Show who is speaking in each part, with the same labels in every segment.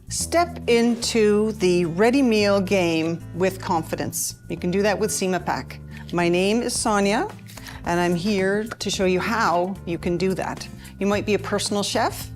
Speaker 1: Step into the ready meal game with confidence. You can do that with Cima-Pak. My name is Sonia, and I'm here to show you how you can do that. You might be a personal chef.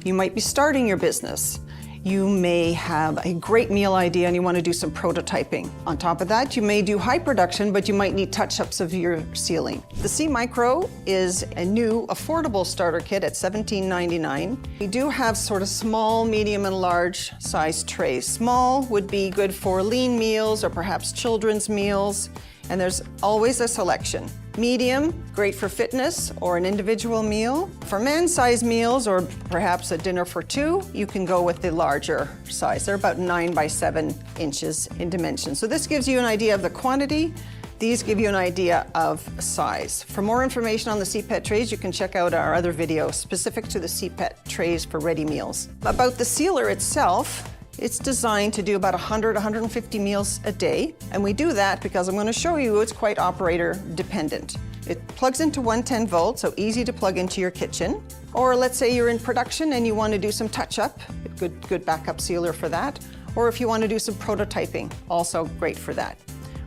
Speaker 1: You might be starting your business. You may have a great meal idea and you want to do some prototyping. On top of that, you may do high production, but you might need touch-ups of your sealing. The CiMicro is a new affordable starter kit at $17.99. We do have sort of small, medium, and large size trays. Small would be good for lean meals or perhaps children's meals, and there's always a selection. Medium, great for fitness or an individual meal. For man-sized meals or perhaps a dinner for two, you can go with the larger size. They're about 9 by 7 inches in dimension. So this gives you an idea of the quantity. These give you an idea of size. For more information on the CPET trays, you can check out our other video specific to the CPET trays for ready meals. About the sealer itself, it's designed to do about 150 meals a day, and we do that because I'm going to show you it's quite operator dependent. It plugs into 110 volts, so easy to plug into your kitchen. Or let's say you're in production and you want to do some touch-up, good backup sealer for that. Or if you want to do some prototyping, also great for that.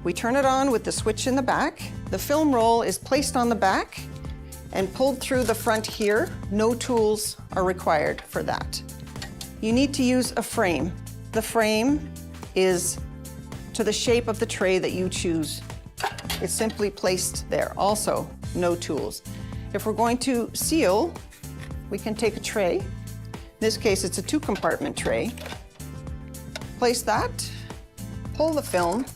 Speaker 1: We turn it on with the switch in the back. The film roll is placed on the back and pulled through the front here. No tools are required for that. You need to use a frame. The frame is to the shape of the tray that you choose. It's simply placed there. Also, no tools. If we're going to seal, we can take a tray. In this case, it's a 2-compartment tray. Place that, pull the film,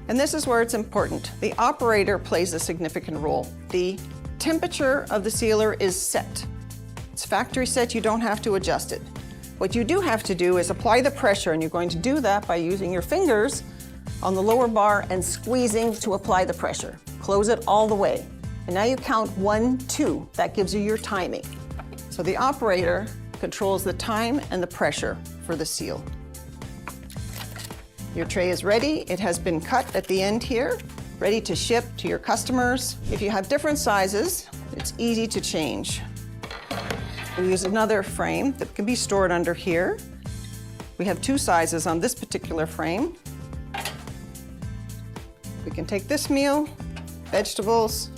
Speaker 1: and this is where it's important. The operator plays a significant role. The temperature of the sealer is set. It's factory set, you don't have to adjust it. What you do have to do is apply the pressure, and you're going to do that by using your fingers on the lower bar and squeezing to apply the pressure. Close it all the way. And now you count 1, 2. That gives you your timing. So the operator controls the time and the pressure for the seal. Your tray is ready. It has been cut at the end here, ready to ship to your customers. If you have different sizes, it's easy to change. We use another frame that can be stored under here. We have 2 sizes on this particular frame. We can take this meal, vegetables,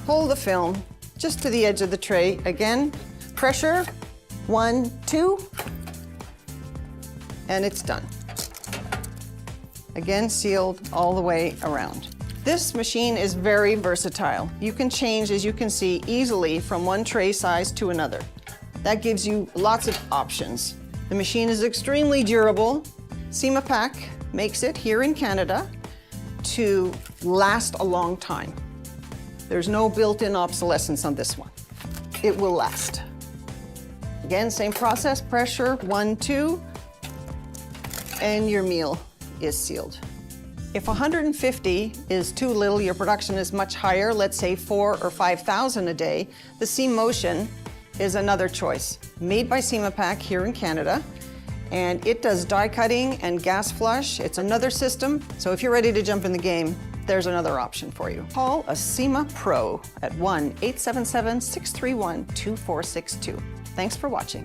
Speaker 1: pull the film just to the edge of the tray. Again, pressure, 1, 2, and it's done. Again, sealed all the way around. This machine is very versatile. You can change, as you can see, easily from one tray size to another. That gives you lots of options. The machine is extremely durable. Cima-Pak makes it here in Canada to last a long time. There's no built-in obsolescence on this one. It will last. Again, same process, pressure, 1, 2, and your meal is sealed. If 150 is too little, your production is much higher, let's say 4,000 or 5,000 a day, the C-Motion is another choice. Made by Cima-Pak here in Canada, and it does die cutting and gas flush. It's another system, so if you're ready to jump in the game, there's another option for you. Call a Cima Pro at 1-877-631-2462. Thanks for watching.